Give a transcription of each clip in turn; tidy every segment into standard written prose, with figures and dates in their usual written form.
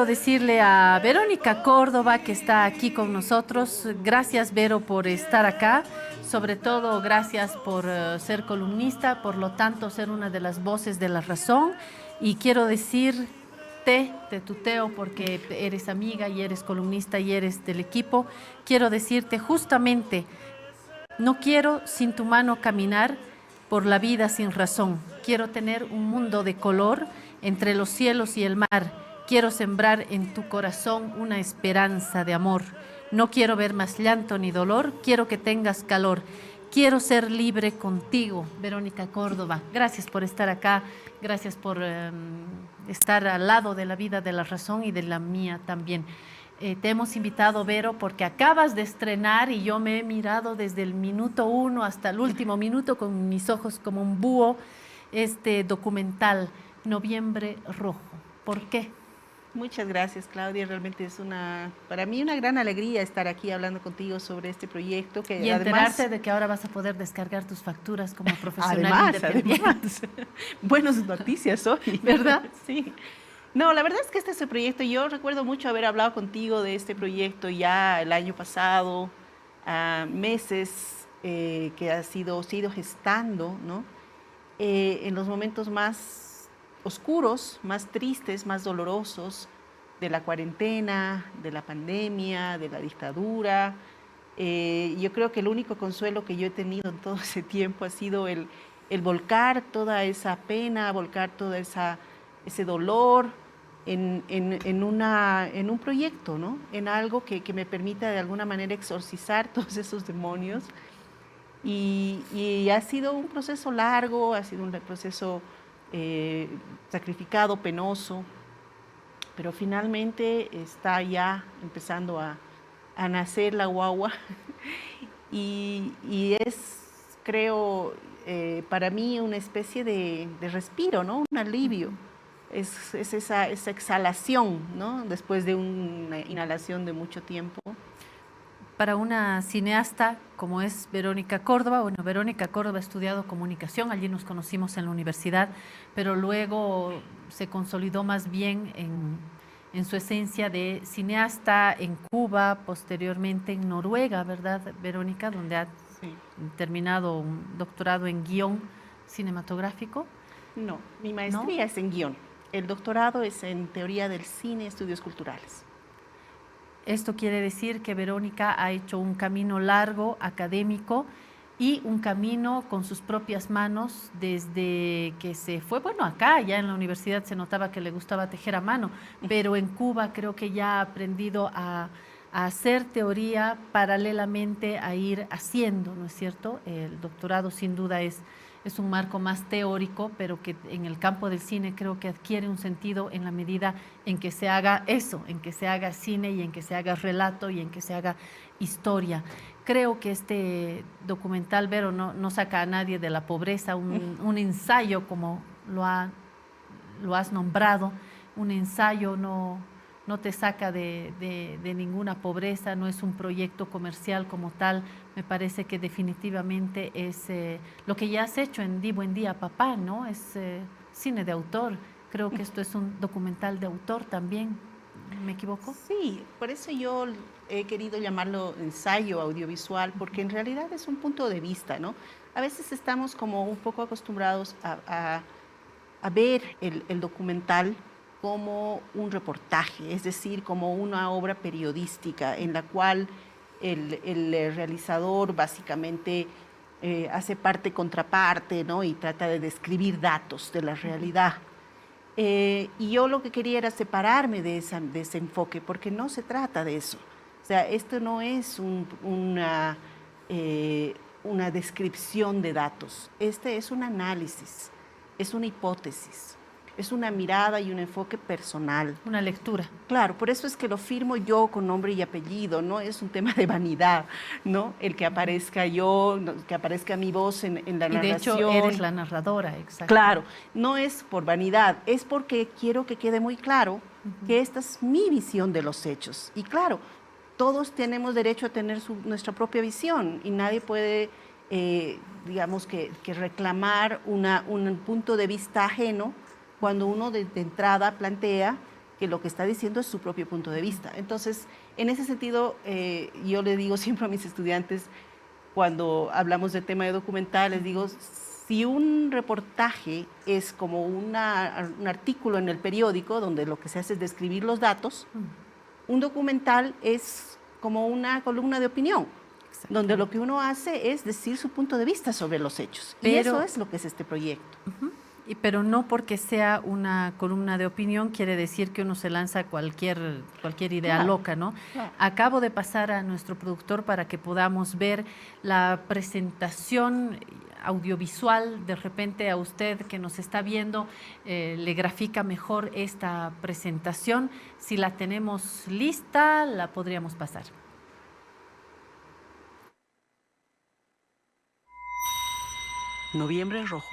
Decirle a Verónica Córdoba que está aquí con nosotros. Gracias, Vero, por estar acá. Sobre todo, gracias por ser columnista, por lo tanto, ser una de las voces de la razón. Y quiero decirte, te tuteo porque eres amiga y eres columnista y eres del equipo. Quiero decirte justamente, no quiero sin tu mano caminar por la vida sin razón. Quiero tener un mundo de color entre los cielos y el mar. Quiero sembrar en tu corazón una esperanza de amor. No quiero ver más llanto ni dolor. Quiero que tengas calor. Quiero ser libre contigo, Verónica Córdoba. Gracias por estar acá. Gracias por estar al lado de la vida de la razón y de la mía también. Te hemos invitado, Vero, porque acabas de estrenar y yo me he mirado desde el minuto 1 hasta el último minuto con mis ojos como un búho, este documental, Noviembre Rojo. ¿Por qué? Muchas gracias, Claudia. Realmente es para mí una gran alegría estar aquí hablando contigo sobre este proyecto que Y además, enterarte de que ahora vas a poder descargar tus facturas como profesional además, independiente. buenas noticias hoy, ¿Verdad? Sí. No, la verdad es que este es el proyecto. Yo recuerdo mucho haber hablado contigo de este proyecto ya el año pasado, meses que sido gestando, ¿no? En los momentos más oscuros, más tristes, más dolorosos de la cuarentena, de la pandemia, de la dictadura. Yo creo que el único consuelo que yo he tenido en todo ese tiempo ha sido el volcar toda esa pena, volcar ese dolor en un proyecto, ¿no? En algo que me permita de alguna manera exorcizar todos esos demonios. Y ha sido un proceso largo, ha sido un proceso eh, sacrificado, penoso, pero finalmente está ya empezando a nacer la guagua y es, creo, para mí una especie de respiro, ¿no? Un alivio. Es esa exhalación, ¿no? Después de una inhalación de mucho tiempo. Para una cineasta como es Verónica Córdoba, bueno, Verónica Córdoba ha estudiado comunicación, allí nos conocimos en la universidad, pero luego se consolidó más bien en su esencia de cineasta en Cuba, posteriormente en Noruega, ¿verdad, Verónica? Donde ha Sí. terminado un doctorado en guión cinematográfico, No, mi ¿no? maestría es en guión. El doctorado es en teoría del cine, estudios culturales. Esto quiere decir que Verónica ha hecho un camino largo, académico, y un camino con sus propias manos desde que se fue, bueno, acá ya en la universidad se notaba que le gustaba tejer a mano, pero en Cuba creo que ya ha aprendido a hacer teoría paralelamente a ir haciendo, ¿no es cierto? El doctorado sin duda es un marco más teórico, pero que en el campo del cine creo que adquiere un sentido en la medida en que se haga eso, en que se haga cine y en que se haga relato y en que se haga historia. Creo que este documental, Vero, no saca a nadie de la pobreza, un ensayo como lo has nombrado, un ensayo no te saca de ninguna pobreza, no es un proyecto comercial como tal. Me parece que definitivamente es lo que ya has hecho en Di Buen Día, Papá, ¿no? Es cine de autor. Creo que esto es un documental de autor también. ¿Me equivoco? Sí, por eso yo he querido llamarlo ensayo audiovisual, porque en realidad es un punto de vista, ¿no? A veces estamos como un poco acostumbrados a ver el documental como un reportaje, es decir, como una obra periodística en la cual el realizador básicamente hace parte contraparte, ¿no? Y trata de describir datos de la realidad. Y yo lo que quería era separarme de ese enfoque, porque no se trata de eso. O sea, esto no es eh, una descripción de datos, este es un análisis, es una hipótesis, es una mirada y un enfoque personal. Una lectura. Claro, por eso es que lo firmo yo con nombre y apellido, no es un tema de vanidad, ¿no? El que aparezca yo, que aparezca mi voz en la Y de hecho narración. eres la narradora, exacto. Claro, no es por vanidad, es porque quiero que quede muy claro que esta es mi visión de los hechos. Y claro, todos tenemos derecho a tener nuestra propia visión y nadie puede, digamos, que reclamar un punto de vista ajeno cuando uno de entrada plantea que lo que está diciendo es su propio punto de vista. Entonces, en ese sentido, yo le digo siempre a mis estudiantes, cuando hablamos del tema de documental, les digo, si un reportaje es como un artículo en el periódico, donde lo que se hace es describir los datos, un documental es como una columna de opinión, donde lo que uno hace es decir su punto de vista sobre los hechos. Y eso es lo que es este proyecto. Pero no porque sea una columna de opinión quiere decir que uno se lanza cualquier idea loca, ¿no? Claro. Acabo de pasar a nuestro productor para que podamos ver la presentación audiovisual. De repente a usted que nos está viendo le grafica mejor esta presentación. Si la tenemos lista, la podríamos pasar. Noviembre Rojo.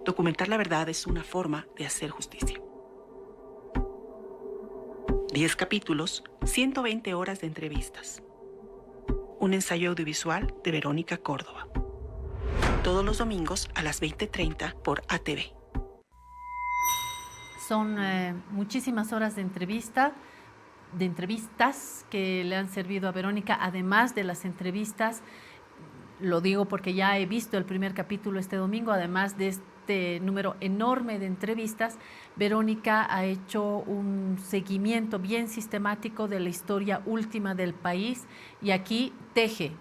Documentar la verdad es una forma de hacer justicia. 10 capítulos, 120 horas de entrevistas. Un ensayo audiovisual de Verónica Córdoba. Todos los domingos a las 20:30 por ATV. Son muchísimas horas de entrevistas que le han servido a Verónica, además de las entrevistas. Lo digo porque ya he visto el primer capítulo este domingo, además de este número enorme de entrevistas, Verónica ha hecho un seguimiento bien sistemático de la historia última del país y aquí teje,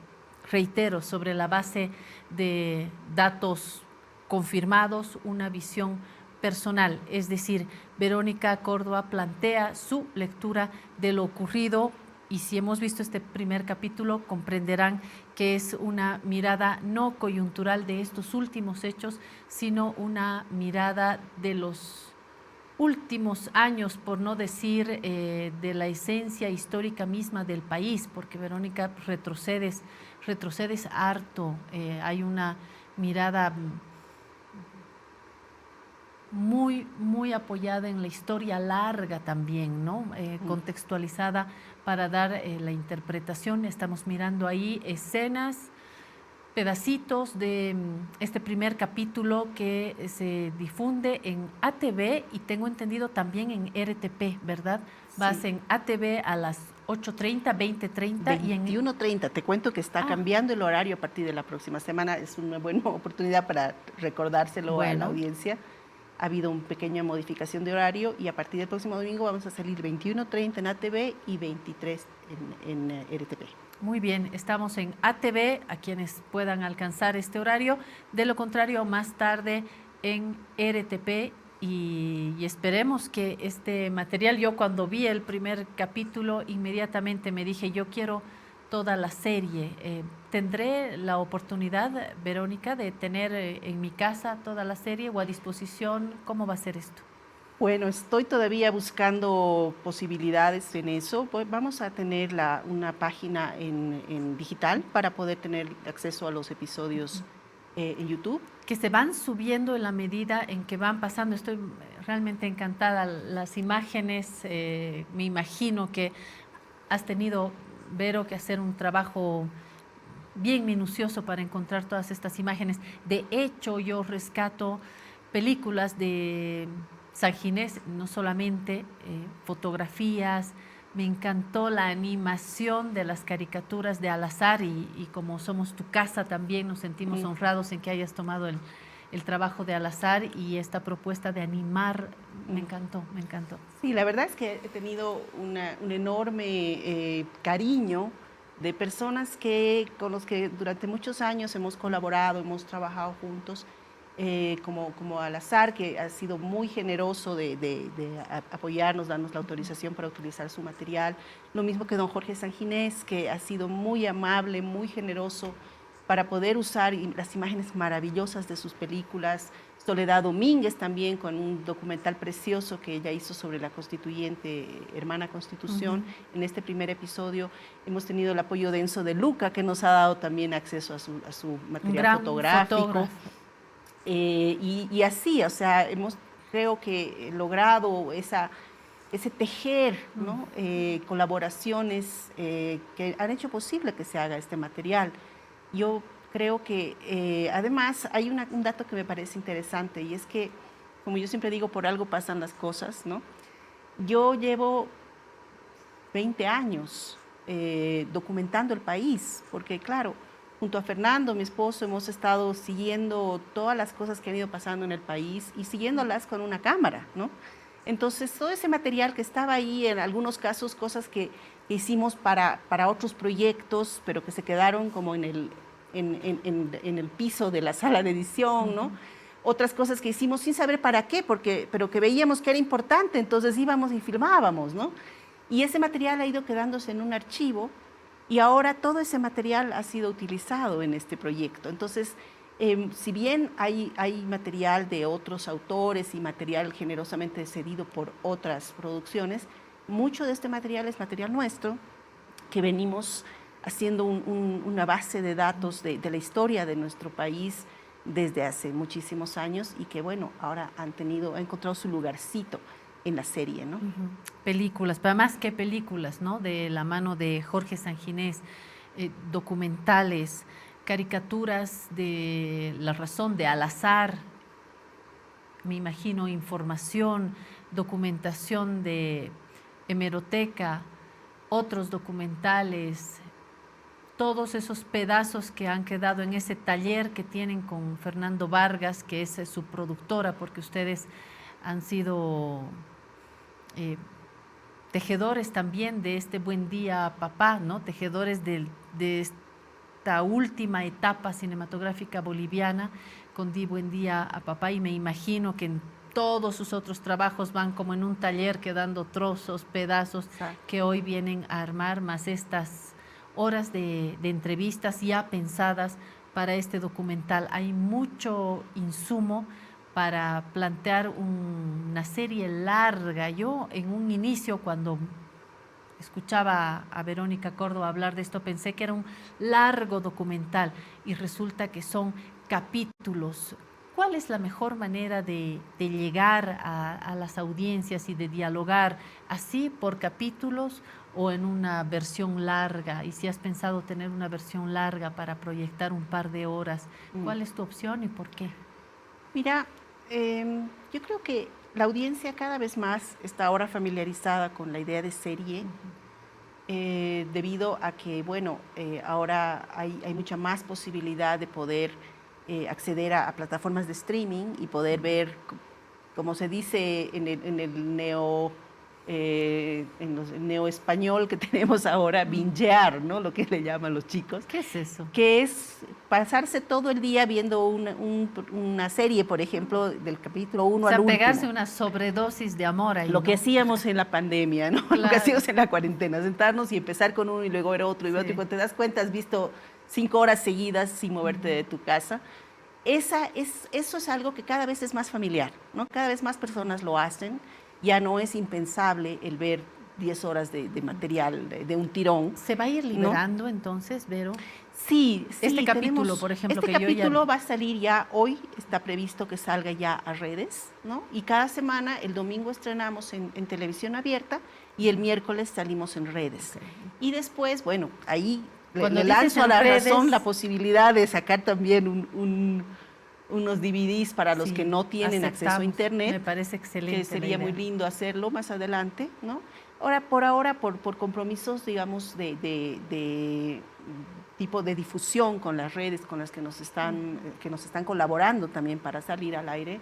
reitero, sobre la base de datos confirmados, una visión personal, es decir, Verónica Córdoba plantea su lectura de lo ocurrido. Y si hemos visto este primer capítulo, comprenderán que es una mirada no coyuntural de estos últimos hechos, sino una mirada de los últimos años, por no decir de la esencia histórica misma del país, porque Verónica retrocedes harto. Hay una mirada muy apoyada en la historia larga también, ¿no? Contextualizada para dar la interpretación. Estamos mirando ahí escenas, pedacitos de este primer capítulo que se difunde en ATV y tengo entendido también en RTP, ¿verdad? Sí. Vas en ATV a las 8:30, 20:30 y en 21:30. Te cuento que está cambiando el horario a partir de la próxima semana. Es una buena oportunidad para recordárselo a la audiencia. Ha habido una pequeña modificación de horario y a partir del próximo domingo vamos a salir 21:30 en ATV y 23 en RTP. Muy bien, estamos en ATV, a quienes puedan alcanzar este horario. De lo contrario, más tarde en RTP y esperemos que este material, yo cuando vi el primer capítulo, inmediatamente me dije, yo quiero toda la serie. ¿Tendré la oportunidad, Verónica, de tener en mi casa toda la serie o a disposición? ¿Cómo va a ser esto? Bueno, estoy todavía buscando posibilidades en eso. Pues vamos a tener una página en digital para poder tener acceso a los episodios en YouTube. Que se van subiendo en la medida en que van pasando. Estoy realmente encantada. Las imágenes, me imagino que has tenido, Vero, que hacer un trabajo bien minucioso para encontrar todas estas imágenes. De hecho, yo rescato películas de San Ginés, no solamente fotografías. Me encantó la animación de las caricaturas de Al-Azhar y como somos tu casa también nos sentimos honrados en que hayas tomado el trabajo de Al-Azhar y esta propuesta de animar. Me encantó, me encantó. Sí, la verdad es que he tenido un enorme cariño de personas con los que durante muchos años hemos colaborado, hemos trabajado juntos, como Al-Azhar, que ha sido muy generoso de apoyarnos, darnos la autorización para utilizar su material. Lo mismo que don Jorge Sanginés, que ha sido muy amable, muy generoso para poder usar las imágenes maravillosas de sus películas. Soledad Domínguez también, con un documental precioso que ella hizo sobre la constituyente, Hermana Constitución. En este primer episodio hemos tenido el apoyo de Enzo de Luca, que nos ha dado también acceso a su material fotográfico. Y así, o sea, hemos, creo que, logrado ese tejer, ¿no? Colaboraciones que han hecho posible que se haga este material. Yo creo que además hay un dato que me parece interesante y es que como yo siempre digo, por algo pasan las cosas, ¿no? Yo llevo 20 años documentando el país, porque claro, junto a Fernando, mi esposo, hemos estado siguiendo todas las cosas que han ido pasando en el país y siguiéndolas con una cámara, ¿no? Entonces, todo ese material que estaba ahí, en algunos casos, cosas que hicimos para otros proyectos, pero que se quedaron como en el piso de la sala de edición, ¿no? Otras cosas que hicimos sin saber para qué, pero que veíamos que era importante, entonces íbamos y filmábamos, ¿no? Y ese material ha ido quedándose en un archivo y ahora todo ese material ha sido utilizado en este proyecto. Entonces, si bien hay material de otros autores y material generosamente cedido por otras producciones, mucho de este material es material nuestro, que venimos haciendo una base de datos de la historia de nuestro país desde hace muchísimos años y que, bueno, ahora ha encontrado su lugarcito en la serie, ¿no? Películas, pero más que películas, ¿no? De la mano de Jorge Sanginés, documentales, caricaturas de La Razón, de Al Azar, me imagino, información, documentación de Hemeroteca, otros documentales, todos esos pedazos que han quedado en ese taller que tienen con Fernando Vargas, que es su productora, porque ustedes han sido tejedores también de este Buen Día Papá, ¿no? Tejedores de esta última etapa cinematográfica boliviana con Di Buen Día a Papá, y me imagino que en todos sus otros trabajos van como en un taller quedando trozos, pedazos. Exacto. Que hoy vienen a armar, más estas horas de entrevistas ya pensadas para este documental. Hay mucho insumo para plantear una serie larga. Yo en un inicio, cuando escuchaba a Verónica Córdoba hablar de esto, pensé que era un largo documental y resulta que son capítulos. ¿Cuál es la mejor manera de llegar a las audiencias y de dialogar así por capítulos o en una versión larga? Y si has pensado tener una versión larga para proyectar un par de horas, ¿cuál es tu opción y por qué? Mira, yo creo que la audiencia cada vez más está ahora familiarizada con la idea de serie, debido a que, bueno, ahora hay mucha más posibilidad de poder acceder a plataformas de streaming y poder ver, como se dice en el neo español que tenemos ahora, bingear, ¿no? Lo que le llaman los chicos. ¿Qué es eso? Que es pasarse todo el día viendo una serie, por ejemplo, del capítulo 1 al último. Pegarse una sobredosis de amor ahí, Lo ¿no? que hacíamos en la pandemia, ¿no? Claro. Lo que hacíamos en la cuarentena, sentarnos y empezar con uno y luego ver otro y Sí. otro. Y cuando te das cuenta, has visto 5 horas seguidas sin moverte de tu casa. Eso es algo que cada vez es más familiar, ¿no? Cada vez más personas lo hacen. Ya no es impensable el ver 10 horas de material de un tirón. ¿Se va a ir liberando entonces, Vero? Sí, Este capítulo, por ejemplo, este que yo ya capítulo vi. va a salir ya hoy, está previsto que salga ya a redes, ¿no? Y cada semana, el domingo estrenamos en televisión abierta y el miércoles salimos en redes. Ok. Y después, bueno, ahí Cuando le dices lanzo a en la redes- razón la posibilidad de sacar también unos DVDs para los Sí, que no tienen acceso a aceptamos. internet. Me parece excelente. Que sería la idea. muy lindo hacerlo más adelante, ¿no? Ahora, por compromisos, digamos, de tipo de difusión con las redes con las que nos están colaborando también para salir al aire,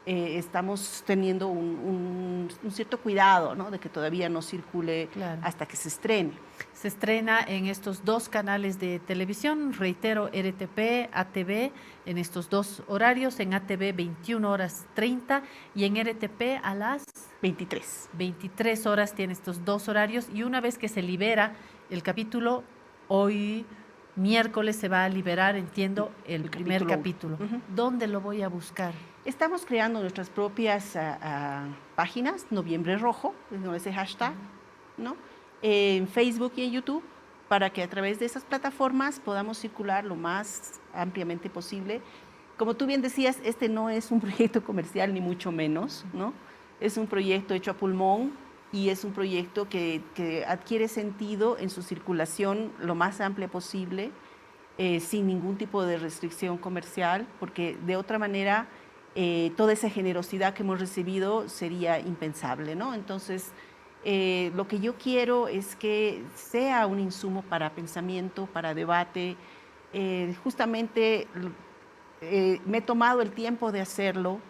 estamos teniendo un cierto cuidado, ¿no? De que todavía no circule Claro. hasta que se estrene. Se estrena en estos 2 canales de televisión, reitero, RTP, ATV, en estos 2 horarios, en ATV 21:30 y en RTP a las 23. 23 horas tiene estos 2 horarios, y una vez que se libera el capítulo, hoy miércoles se va a liberar, entiendo, el primer capítulo capítulo. uno. ¿Dónde lo voy a buscar? Estamos creando nuestras propias páginas, Noviembre Rojo, con ese hashtag, ¿no? En Facebook y en YouTube, para que a través de esas plataformas podamos circular lo más ampliamente posible. Como tú bien decías, este no es un proyecto comercial, ni mucho menos, ¿no? Es un proyecto hecho a pulmón y es un proyecto que adquiere sentido en su circulación lo más amplia posible, sin ningún tipo de restricción comercial, porque de otra manera toda esa generosidad que hemos recibido sería impensable, ¿no? Entonces, lo que yo quiero es que sea un insumo para pensamiento, para debate. Justamente me he tomado el tiempo de hacerlo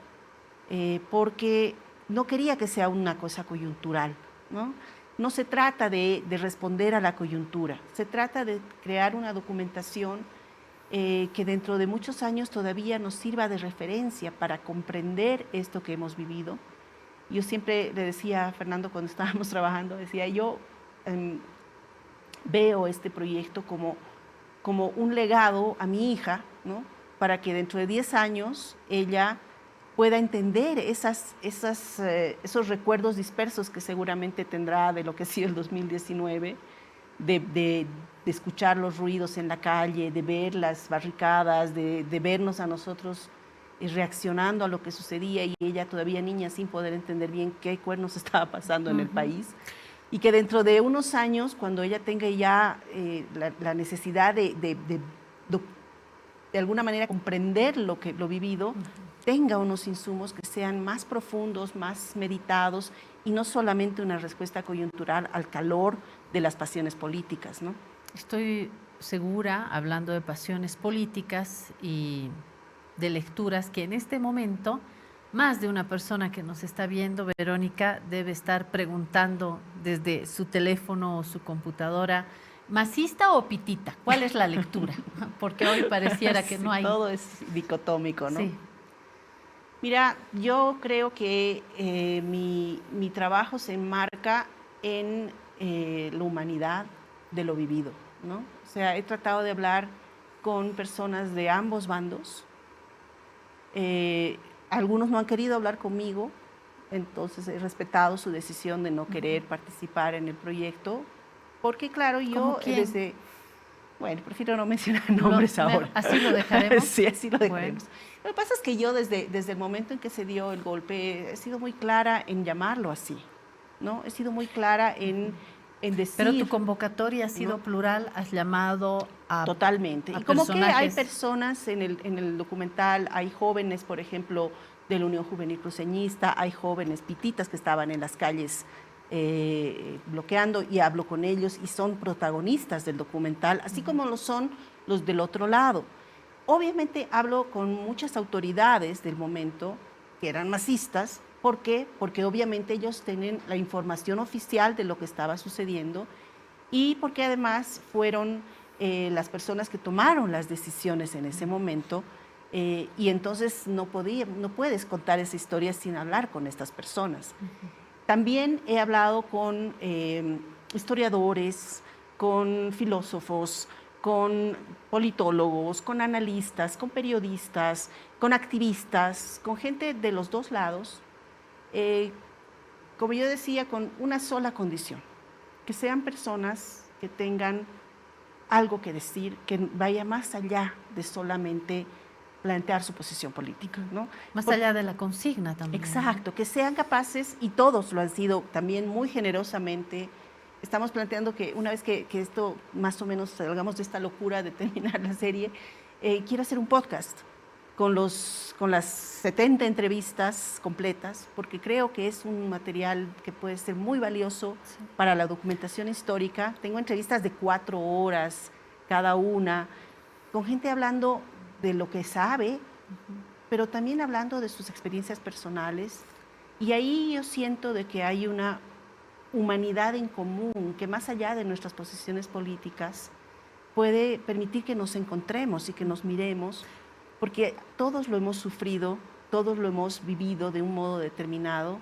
porque no quería que sea una cosa coyuntural, ¿no? No se trata de responder a la coyuntura, se trata de crear una documentación que dentro de muchos años todavía nos sirva de referencia para comprender esto que hemos vivido. Yo siempre le decía a Fernando cuando estábamos trabajando, decía yo veo este proyecto como un legado a mi hija, ¿no? Para que dentro de 10 años ella pueda entender esos recuerdos dispersos que seguramente tendrá de lo que ha sido el 2019, de escuchar los ruidos en la calle, de ver las barricadas, de vernos a nosotros reaccionando a lo que sucedía y ella todavía niña sin poder entender bien qué cuernos estaba pasando en el país. Y que dentro de unos años, cuando ella tenga ya la necesidad de alguna manera comprender lo vivido, tenga unos insumos que sean más profundos, más meditados y no solamente una respuesta coyuntural al calor de las pasiones políticas, ¿no? Estoy segura, hablando de pasiones políticas y de lecturas, que en este momento más de una persona que nos está viendo, Verónica, debe estar preguntando desde su teléfono o su computadora, ¿masista o pitita? ¿Cuál es la lectura? Porque hoy pareciera que sí, no hay... Todo es dicotómico, ¿no? Sí. Mira, yo creo que mi trabajo se enmarca en la humanidad de lo vivido, ¿no? O sea, he tratado de hablar con personas de ambos bandos. Algunos no han querido hablar conmigo, entonces he respetado su decisión de no querer participar en el proyecto, porque claro, yo desde... Bueno, prefiero no mencionar nombres ahora. ¿Así lo dejaremos? Sí, así lo dejaremos. Bueno. Lo que pasa es que yo desde el momento en que se dio el golpe he sido muy clara en llamarlo así, ¿no? He sido muy clara en decir... Pero tu convocatoria ha sido plural, has llamado a... Totalmente. A y como que hay personajes... personas en el documental, hay jóvenes, por ejemplo, de la Unión Juvenil Cruceñista, hay jóvenes pititas que estaban en las calles bloqueando y hablo con ellos y son protagonistas del documental, así como lo son los del otro lado. Obviamente hablo con muchas autoridades del momento que eran masistas. ¿Por qué? Porque obviamente ellos tienen la información oficial de lo que estaba sucediendo y porque además fueron las personas que tomaron las decisiones en ese momento y entonces no puedes contar esa historia sin hablar con estas personas. También he hablado con historiadores, con filósofos, con politólogos, con analistas, con periodistas, con activistas, con gente de los dos lados, como yo decía, con una sola condición, que sean personas que tengan algo que decir, que vaya más allá de solamente plantear su posición política, ¿no? Más allá de la consigna también. Exacto, ¿no? Que sean capaces, y todos lo han sido también muy generosamente. Estamos planteando que una vez que esto más o menos salgamos de esta locura de terminar la serie, quiero hacer un podcast con las 70 entrevistas completas, porque creo que es un material que puede ser muy valioso para la documentación histórica. Tengo entrevistas de 4 horas cada una, con gente hablando de lo que sabe, pero también hablando de sus experiencias personales. Y ahí yo siento de que hay una humanidad en común que más allá de nuestras posiciones políticas puede permitir que nos encontremos y que nos miremos, porque todos lo hemos sufrido, todos lo hemos vivido de un modo determinado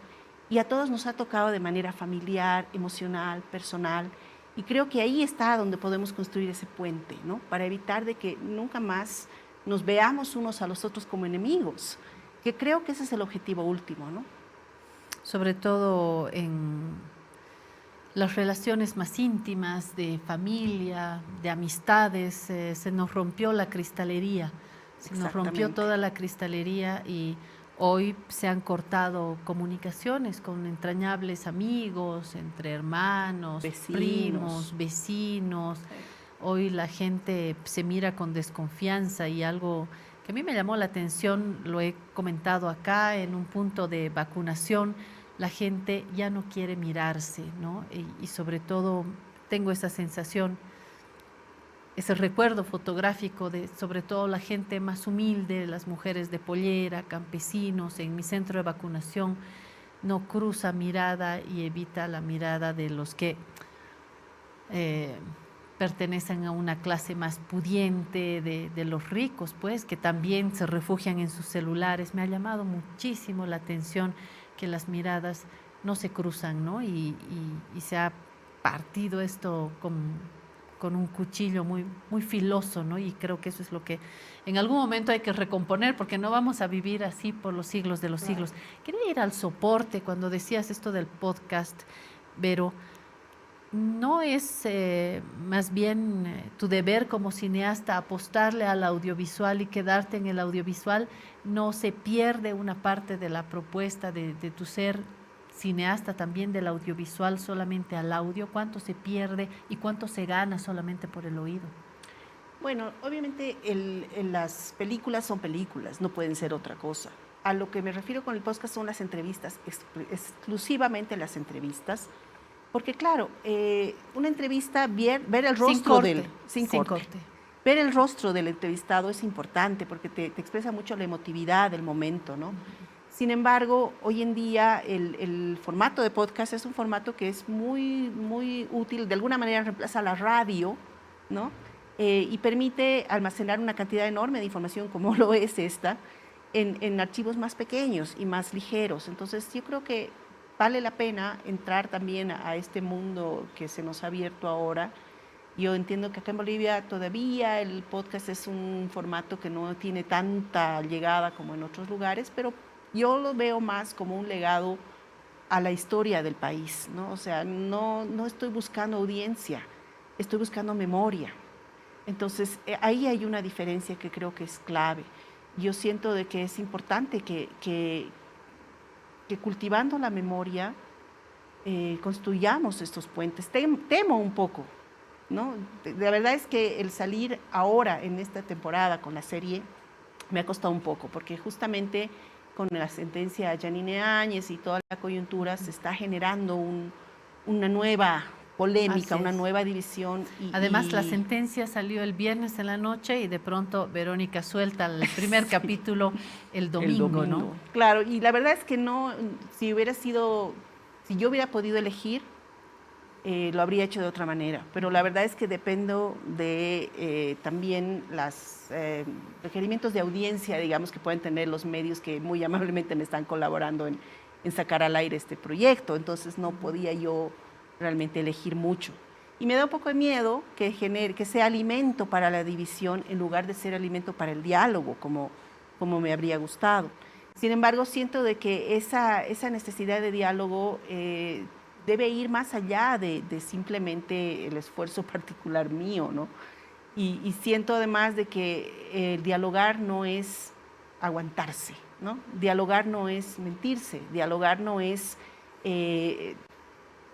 y a todos nos ha tocado de manera familiar, emocional, personal. Y creo que ahí está donde podemos construir ese puente, ¿no? Para evitar de que nunca más nos veamos unos a los otros como enemigos, que creo que ese es el objetivo último, ¿no? Sobre todo en las relaciones más íntimas, de familia, de amistades, se nos rompió la cristalería, se nos rompió toda la cristalería y hoy se han cortado comunicaciones con entrañables amigos, entre hermanos, primos, vecinos. Hoy la gente se mira con desconfianza y algo que a mí me llamó la atención, lo he comentado acá, en un punto de vacunación, la gente ya no quiere mirarse, ¿no? Y sobre todo tengo esa sensación, ese recuerdo fotográfico de sobre todo la gente más humilde, las mujeres de pollera, campesinos, en mi centro de vacunación, no cruza mirada y evita la mirada de los que eh, pertenecen a una clase más pudiente, de los ricos, pues, que también se refugian en sus celulares. Me ha llamado muchísimo la atención que las miradas no se cruzan, ¿no? Y se ha partido esto con un cuchillo muy, muy filoso, ¿no? Y creo que eso es lo que en algún momento hay que recomponer, porque no vamos a vivir así por los siglos de los siglos. Quería ir al soporte cuando decías esto del podcast, Vero. ¿No es más bien tu deber como cineasta apostarle al audiovisual y quedarte en el audiovisual? ¿No se pierde una parte de la propuesta de tu ser cineasta también del audiovisual solamente al audio? ¿Cuánto se pierde y cuánto se gana solamente por el oído? Bueno, obviamente las películas son películas, no pueden ser otra cosa. A lo que me refiero con el podcast son las entrevistas, exclusivamente las entrevistas. Porque claro, una entrevista, ver el rostro sin corte. Ver el rostro del entrevistado es importante porque te expresa mucho la emotividad del momento, ¿no? Sin embargo, hoy en día el formato de podcast es un formato que es muy, muy útil, de alguna manera reemplaza la radio, ¿no? Y permite almacenar una cantidad enorme de información como lo es esta en archivos más pequeños y más ligeros. Entonces yo creo que vale la pena entrar también a este mundo que se nos ha abierto ahora. Yo entiendo que acá en Bolivia todavía el podcast es un formato que no tiene tanta llegada como en otros lugares, pero yo lo veo más como un legado a la historia del país, ¿no? O sea, no estoy buscando audiencia, estoy buscando memoria. Entonces, ahí hay una diferencia que creo que es clave. Yo siento de que es importante que cultivando la memoria construyamos estos puentes. Temo un poco, ¿no? La verdad es que el salir ahora en esta temporada con la serie me ha costado un poco, porque justamente con la sentencia a Yanine Áñez y toda la coyuntura se está generando una nueva polémica, una nueva división. Además, la sentencia salió el viernes en la noche y de pronto Verónica suelta el primer capítulo el domingo, ¿no? Claro, y la verdad es que no, si yo hubiera podido elegir, lo habría hecho de otra manera, pero la verdad es que dependo de también los requerimientos de audiencia, digamos, que pueden tener los medios que muy amablemente me están colaborando en sacar al aire este proyecto, entonces no podía yo realmente elegir mucho. Y me da un poco de miedo que sea alimento para la división en lugar de ser alimento para el diálogo, como me habría gustado. Sin embargo, siento de que esa necesidad de diálogo debe ir más allá de simplemente el esfuerzo particular mío, ¿no? Y siento además de que el dialogar no es aguantarse, ¿no? Dialogar no es mentirse, dialogar no es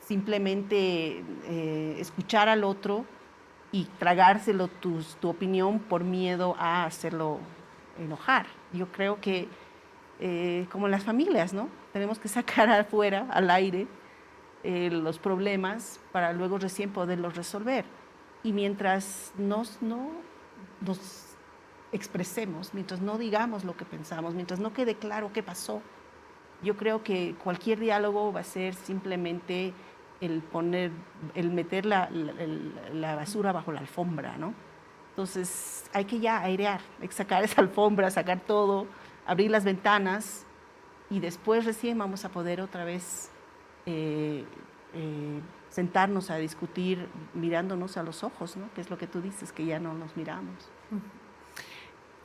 simplemente escuchar al otro y tragárselo tu opinión por miedo a hacerlo enojar. Yo creo que como en las familias, ¿no? Tenemos que sacar afuera, al aire, los problemas para luego recién poderlos resolver. Y mientras no nos expresemos, mientras no digamos lo que pensamos, mientras no quede claro qué pasó, yo creo que cualquier diálogo va a ser simplemente el meter la basura bajo la alfombra, ¿no? Entonces hay que ya airear, hay que sacar esa alfombra, sacar todo, abrir las ventanas y después recién vamos a poder otra vez sentarnos a discutir mirándonos a los ojos, ¿no? Que es lo que tú dices, que ya no nos miramos.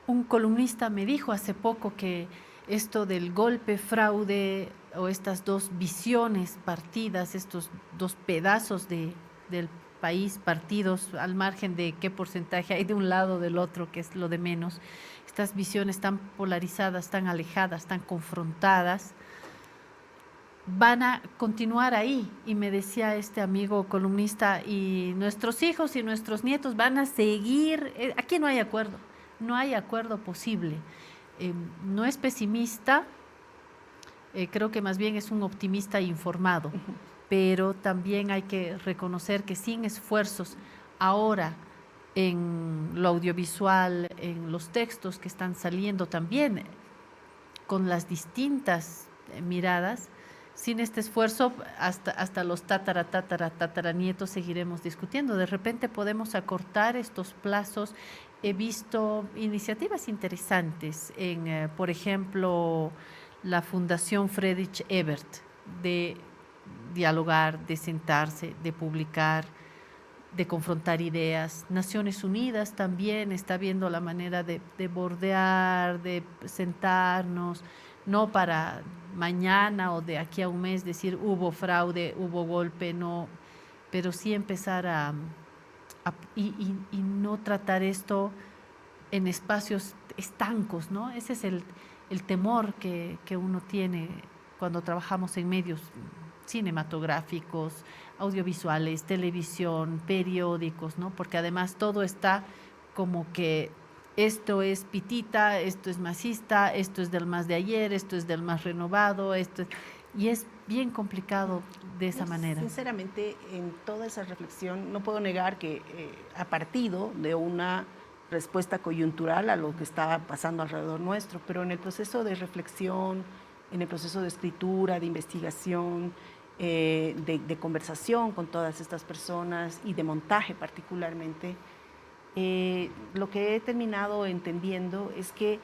Un columnista me dijo hace poco que esto del golpe, fraude o estas dos visiones partidas, estos dos pedazos del país partidos al margen de qué porcentaje hay de un lado o del otro, que es lo de menos, estas visiones tan polarizadas, tan alejadas, tan confrontadas, van a continuar ahí. Y me decía este amigo columnista, y nuestros hijos y nuestros nietos van a seguir, aquí no hay acuerdo. no hay acuerdo posible. No es pesimista, creo que más bien es un optimista informado, pero también hay que reconocer que sin esfuerzos ahora en lo audiovisual, en los textos que están saliendo también con las distintas miradas, sin este esfuerzo hasta los tataranietos seguiremos discutiendo. De repente podemos acortar estos plazos. He visto iniciativas interesantes en, por ejemplo, la Fundación Friedrich Ebert, de dialogar, de sentarse, de publicar, de confrontar ideas. Naciones Unidas también está viendo la manera de bordear, de sentarnos, no para mañana o de aquí a un mes decir hubo fraude, hubo golpe, no, pero sí empezar y no tratar esto en espacios estancos, ¿no? Ese es el temor que uno tiene cuando trabajamos en medios cinematográficos, audiovisuales, televisión, periódicos, ¿no? Porque además todo está como que esto es pitita, esto es masista, esto es del más de ayer, esto es del más renovado, y es bien complicado de esa manera. Sinceramente, en toda esa reflexión, no puedo negar que ha partido de una respuesta coyuntural a lo que está pasando alrededor nuestro, pero en el proceso de reflexión, en el proceso de escritura, de investigación, de conversación con todas estas personas y de montaje particularmente, lo que he terminado entendiendo es que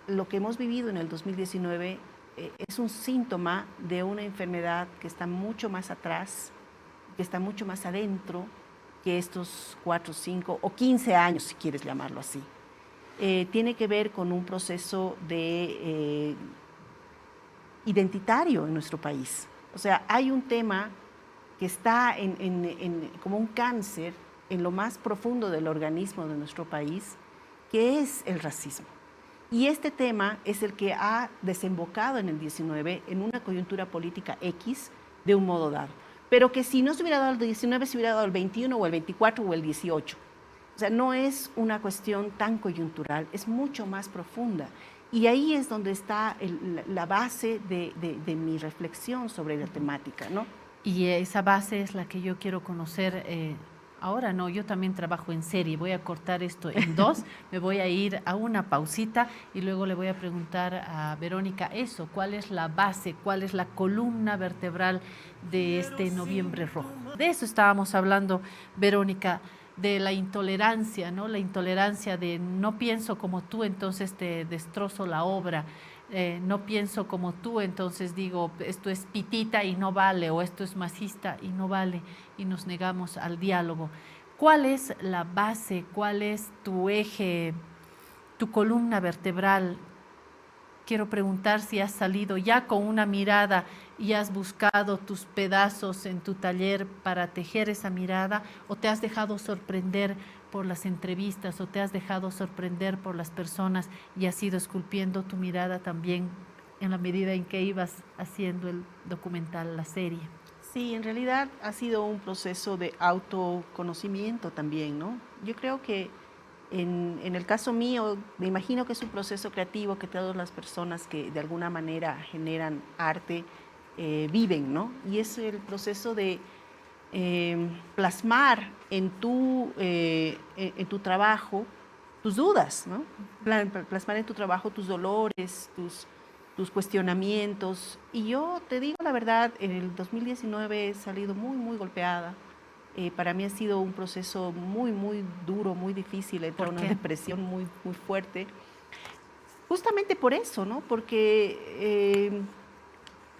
lo que hemos vivido en el 2019 es un síntoma de una enfermedad que está mucho más atrás, que está mucho más adentro que estos 4, 5 o 15 años, si quieres llamarlo así. Tiene que ver con un proceso de identitario en nuestro país. O sea, hay un tema que está como un cáncer en lo más profundo del organismo de nuestro país, que es el racismo. Y este tema es el que ha desembocado en el 19 en una coyuntura política X de un modo dado. Pero que si no se hubiera dado el 19, se hubiera dado el 21 o el 24 o el 18. O sea, no es una cuestión tan coyuntural, es mucho más profunda. Y ahí es donde está la base de mi reflexión sobre la temática, ¿no? Y esa base es la que yo quiero conocer. Ahora no, yo también trabajo en serie, voy a cortar esto en dos, me voy a ir a una pausita y luego le voy a preguntar a Verónica eso, ¿cuál es la base, cuál es la columna vertebral de este Noviembre Rojo? De eso estábamos hablando, Verónica, de la intolerancia, ¿no? La intolerancia de no pienso como tú, entonces te destrozo la obra. No pienso como tú, entonces digo, esto es pitita y no vale, o esto es masista y no vale, y nos negamos al diálogo. ¿Cuál es la base, cuál es tu eje, tu columna vertebral? Quiero preguntar si has salido ya con una mirada y has buscado tus pedazos en tu taller para tejer esa mirada, o te has dejado sorprender por las entrevistas, o te has dejado sorprender por las personas y has ido esculpiendo tu mirada también en la medida en que ibas haciendo el documental, la serie. Sí, en realidad ha sido un proceso de autoconocimiento también, ¿no? Yo creo que en el caso mío, me imagino que es un proceso creativo que todas las personas que de alguna manera generan arte viven, ¿no? Y es el proceso de plasmar en tu trabajo tus dudas, ¿no? Plasmar en tu trabajo tus dolores, tus cuestionamientos. Y yo te digo la verdad, en el 2019 he salido muy, muy golpeada. Para mí ha sido un proceso muy, muy duro, muy difícil, entré en una depresión muy, muy fuerte. Justamente por eso, ¿no? Porque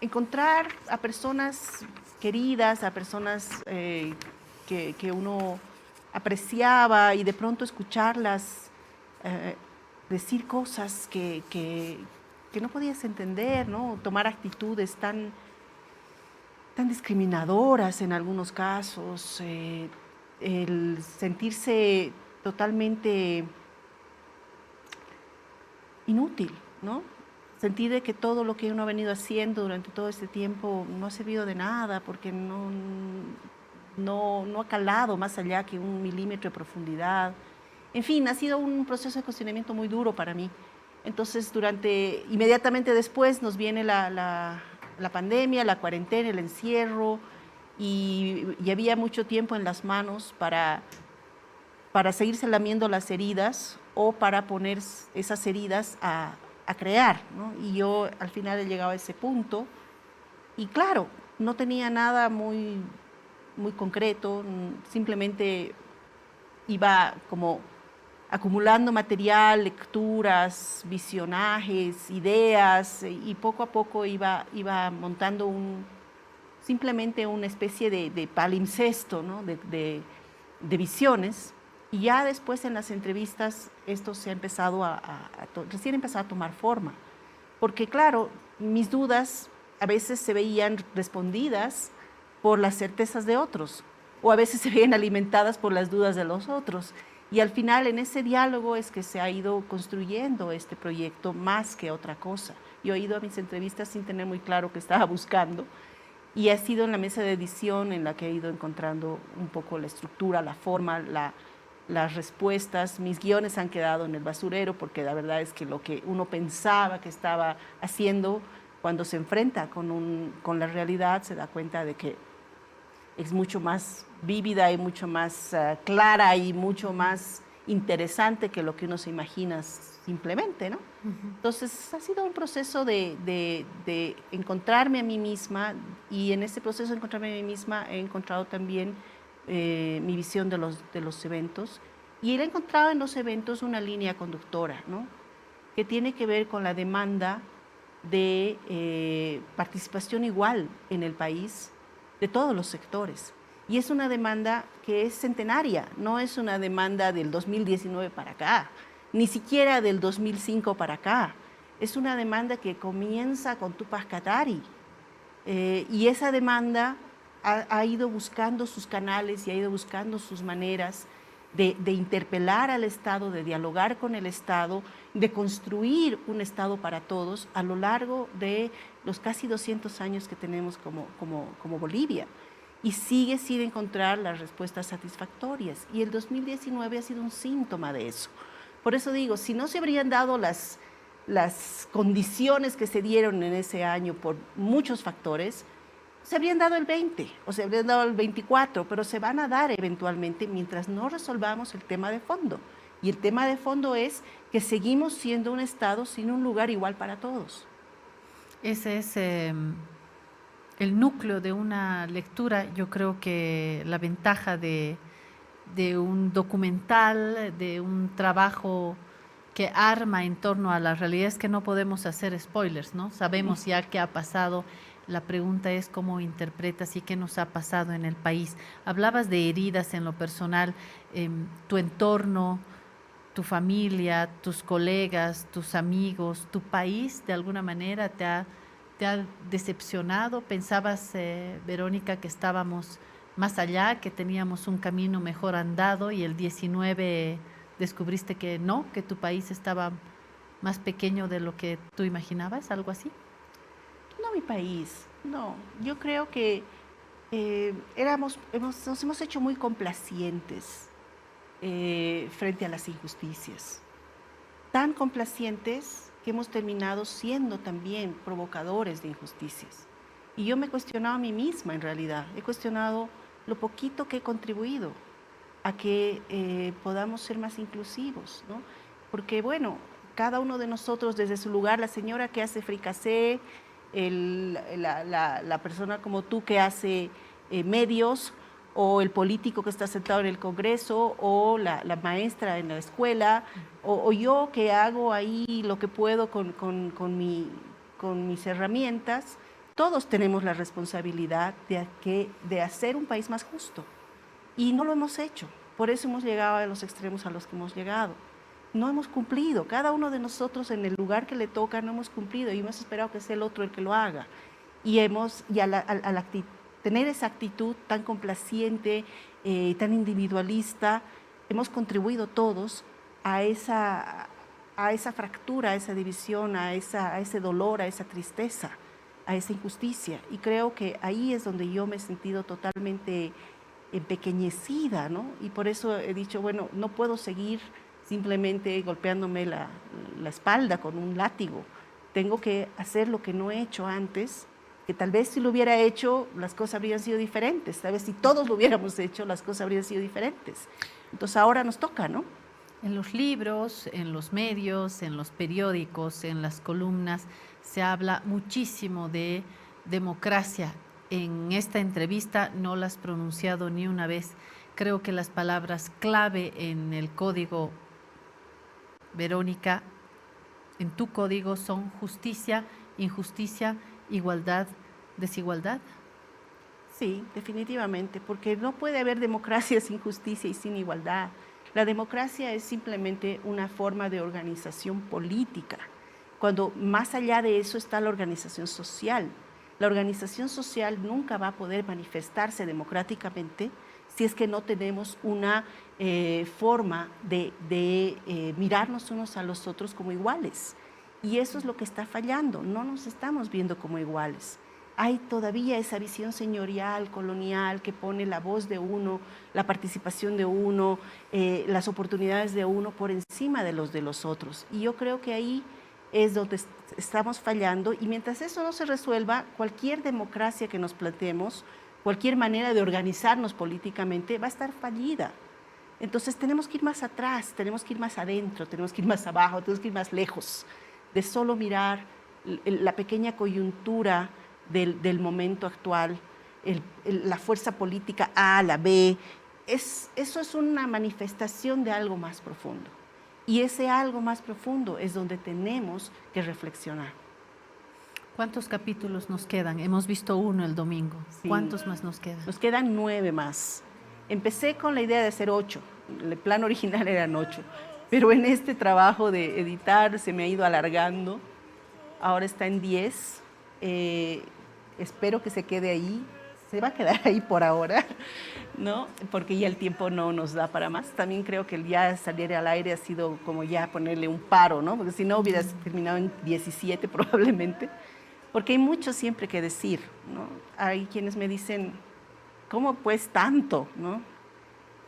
encontrar a personas queridas, a personas que uno apreciaba y de pronto escucharlas decir cosas que no podías entender, ¿no? Tomar actitudes tan discriminadoras en algunos casos, el sentirse totalmente inútil, ¿no? Sentir de que todo lo que uno ha venido haciendo durante todo este tiempo no ha servido de nada porque no ha calado más allá que un milímetro de profundidad. En fin, ha sido un proceso de cuestionamiento muy duro para mí. Entonces, inmediatamente después nos viene la pandemia, la cuarentena, el encierro, y había mucho tiempo en las manos para seguirse lamiendo las heridas o para poner esas heridas a crear, ¿no? Y yo al final he llegado a ese punto y claro, no tenía nada muy, muy concreto, simplemente iba como acumulando material, lecturas, visionajes, ideas, y poco a poco iba montando simplemente una especie de palimpsesto, ¿no? de visiones. Y ya después en las entrevistas esto se ha empezado recién empezado a tomar forma. Porque claro, mis dudas a veces se veían respondidas por las certezas de otros, o a veces se veían alimentadas por las dudas de los otros. Y al final en ese diálogo es que se ha ido construyendo este proyecto más que otra cosa. Yo he ido a mis entrevistas sin tener muy claro qué estaba buscando, y ha sido en la mesa de edición en la que he ido encontrando un poco la estructura, la forma, las respuestas. Mis guiones han quedado en el basurero porque la verdad es que lo que uno pensaba que estaba haciendo, cuando se enfrenta con la realidad, se da cuenta de que es mucho más vívida y mucho más clara y mucho más interesante que lo que uno se imagina simplemente, ¿no? Entonces ha sido un proceso de encontrarme a mí misma, y en ese proceso de encontrarme a mí misma he encontrado también mi visión de los eventos, y he encontrado en los eventos una línea conductora, ¿no? Que tiene que ver con la demanda de participación igual en el país de todos los sectores. Y es una demanda que es centenaria, no es una demanda del 2019 para acá, ni siquiera del 2005 para acá. Es una demanda que comienza con Tupac Katari. Y esa demanda ha ido buscando sus canales y ha ido buscando sus maneras de interpelar al Estado, de dialogar con el Estado, de construir un Estado para todos a lo largo de los casi 200 años que tenemos como Bolivia. Y sigue sin encontrar las respuestas satisfactorias. Y el 2019 ha sido un síntoma de eso. Por eso digo, si no se habrían dado las condiciones que se dieron en ese año por muchos factores, se habrían dado el 20 o se habrían dado el 24, pero se van a dar eventualmente mientras no resolvamos el tema de fondo. Y el tema de fondo es que seguimos siendo un Estado sin un lugar igual para todos. Ese es el núcleo de una lectura. Yo creo que la ventaja de un documental, de un trabajo que arma en torno a la realidad, es que no podemos hacer spoilers, ¿no? Sabemos ya qué ha pasado. La pregunta es cómo interpretas y qué nos ha pasado en el país. Hablabas de heridas en lo personal, tu entorno, tu familia, tus colegas, tus amigos, tu país, de alguna manera te ha decepcionado. ¿Pensabas, Verónica, que estábamos más allá, que teníamos un camino mejor andado, y el 19 descubriste que no, que tu país estaba más pequeño de lo que tú imaginabas, algo así? No mi país, no. Yo creo que nos hemos hecho muy complacientes frente a las injusticias. Tan complacientes que hemos terminado siendo también provocadores de injusticias. Y yo me he cuestionado a mí misma, en realidad. He cuestionado lo poquito que he contribuido a que podamos ser más inclusivos, ¿no? Porque, bueno, cada uno de nosotros desde su lugar, la señora que hace fricasé, la persona como tú que hace medios, o el político que está sentado en el Congreso, o la maestra en la escuela, o yo que hago ahí lo que puedo con mis herramientas. Todos tenemos la responsabilidad de hacer un país más justo, y no lo hemos hecho. Por eso hemos llegado a los extremos a los que hemos llegado. No hemos cumplido, cada uno de nosotros en el lugar que le toca no hemos cumplido, y hemos esperado que sea el otro el que lo haga. Y tener esa actitud tan complaciente, tan individualista, hemos contribuido todos a esa fractura, a esa división, a ese dolor, a esa tristeza, a esa injusticia. Y creo que ahí es donde yo me he sentido totalmente empequeñecida, ¿no? Y por eso he dicho, bueno, no puedo seguir simplemente golpeándome la espalda con un látigo. Tengo que hacer lo que no he hecho antes, que tal vez si lo hubiera hecho, las cosas habrían sido diferentes. Tal vez si todos lo hubiéramos hecho, las cosas habrían sido diferentes. Entonces ahora nos toca, ¿no? En los libros, en los medios, en los periódicos, en las columnas, se habla muchísimo de democracia. En esta entrevista no la has pronunciado ni una vez. Creo que las palabras clave en el código, Verónica, en tu código son justicia, injusticia, igualdad, desigualdad. Sí, definitivamente, porque no puede haber democracia sin justicia y sin igualdad. La democracia es simplemente una forma de organización política, cuando más allá de eso está la organización social. La organización social nunca va a poder manifestarse democráticamente si es que no tenemos una forma de mirarnos unos a los otros como iguales. Y eso es lo que está fallando, no nos estamos viendo como iguales. Hay todavía esa visión señorial, colonial, que pone la voz de uno, la participación de uno, las oportunidades de uno por encima de los otros. Y yo creo que ahí es donde estamos fallando, y mientras eso no se resuelva, cualquier democracia que nos planteemos, cualquier manera de organizarnos políticamente va a estar fallida. Entonces tenemos que ir más atrás, tenemos que ir más adentro, tenemos que ir más abajo, tenemos que ir más lejos, de solo mirar la pequeña coyuntura del momento actual, la fuerza política A, la B. Eso es una manifestación de algo más profundo. Y ese algo más profundo es donde tenemos que reflexionar. ¿Cuántos capítulos nos quedan? Hemos visto uno el domingo. Sí. ¿Cuántos más nos quedan? Nos quedan 9 más. Empecé con la idea de hacer 8. El plan original eran 8. Pero en este trabajo de editar se me ha ido alargando. Ahora está en 10. Espero que se quede ahí. Se va a quedar ahí por ahora, ¿no? Porque ya el tiempo no nos da para más. También creo que el ya salir al aire ha sido como ya ponerle un paro, ¿no? Porque si no hubieras terminado en 17 probablemente. Porque hay mucho siempre que decir, ¿no? Hay quienes me dicen, ¿cómo pues tanto, no?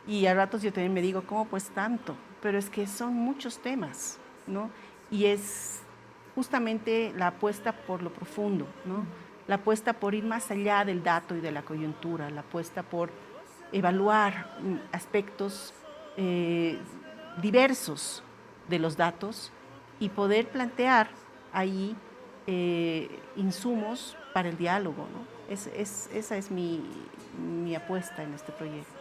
Y a ratos yo también me digo, ¿cómo pues tanto? Pero es que son muchos temas, ¿no? Y es justamente la apuesta por lo profundo, ¿no? La apuesta por ir más allá del dato y de la coyuntura, la apuesta por evaluar aspectos diversos de los datos y poder plantear ahí insumos para el diálogo, ¿no? Esa es mi apuesta en este proyecto.